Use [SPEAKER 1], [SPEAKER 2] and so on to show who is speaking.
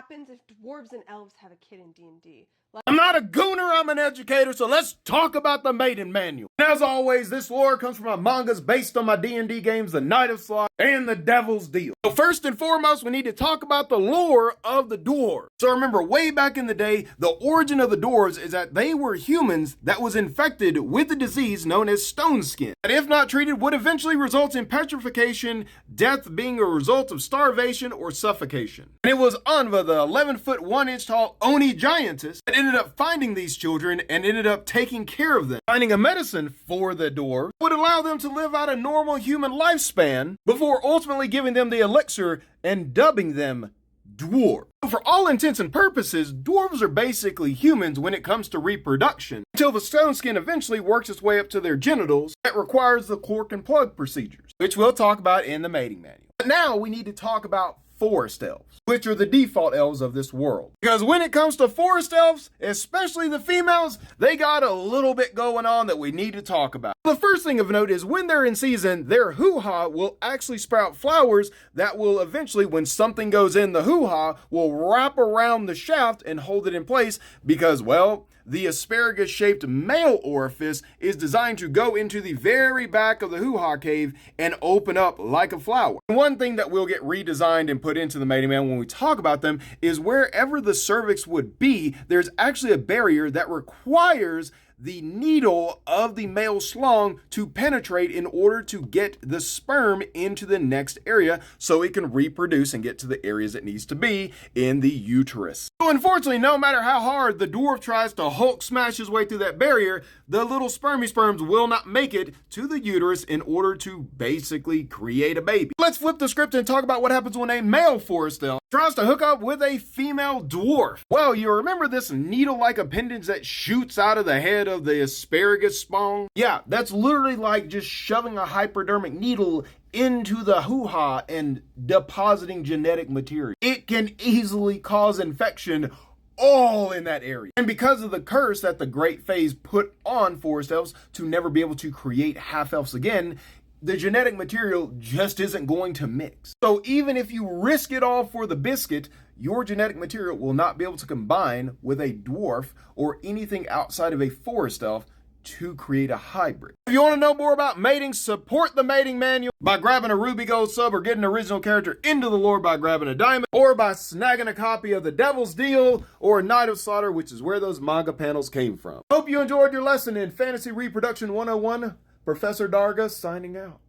[SPEAKER 1] happens if dwarves and elves have a kid in D&D?
[SPEAKER 2] I'm not a gooner, I'm an educator, so let's talk about the maiden manual. And as always, this lore comes from my mangas based on my D&D games, The Night of Slaughter and The Devil's Deal. So first and foremost, we need to talk about the lore of the dwarves. So remember, way back in the day, the origin of the dwarves is that they were humans that was infected with a disease known as stone skin, that if not treated would eventually result in petrification, death being a result of starvation or suffocation. And it was Anva, the 11-foot 1-inch tall Oni giantess, that ended up finding these children and ended up taking care of them, finding a medicine for the dwarves would allow them to live out a normal human lifespan before ultimately giving them the elixir and dubbing them dwarf. For all intents and purposes, dwarves are basically humans when it comes to reproduction, until the stone skin eventually works its way up to their genitals. That requires the cork and plug procedures, which we'll talk about in the mating manual. But now we need to talk about forest elves, which are the default elves of this world. Because when it comes to forest elves, especially the females, they got a little bit going on that we need to talk about. The first thing of note is when they're in season, their hoo-ha will actually sprout flowers that will eventually, when something goes in the hoo-ha, will wrap around the shaft and hold it in place because, well, the asparagus-shaped male orifice is designed to go into the very back of the hoo-ha cave and open up like a flower. One thing that will get redesigned and put into the mating man when we talk about them is wherever the cervix would be, there's actually a barrier that requires the needle of the male schlong to penetrate in order to get the sperm into the next area so it can reproduce and get to the areas it needs to be in the uterus. So unfortunately, no matter how hard the dwarf tries to Hulk smash his way through that barrier, the little sperms will not make it to the uterus in order to basically create a baby. Let's flip the script and talk about what happens when a male forest elf tries to hook up with a female dwarf. Well, you remember this needle-like appendage that shoots out of the head of the asparagus spawn? Yeah, that's literally like just shoving a hypodermic needle into the hoo-ha and depositing genetic material. It can easily cause infection all in that area. And because of the curse that the Great Phase put on forest elves to never be able to create half-elves again, the genetic material just isn't going to mix. So even if you risk it all for the biscuit, your genetic material will not be able to combine with a dwarf or anything outside of a forest elf to create a hybrid. If you want to know more about mating, support the mating manual by grabbing a Ruby Gold sub or getting an original character into the lore by grabbing a diamond or by snagging a copy of The Devil's Deal or Night of Slaughter, which is where those manga panels came from. Hope you enjoyed your lesson in Fantasy Reproduction 101. Professor Darga signing out.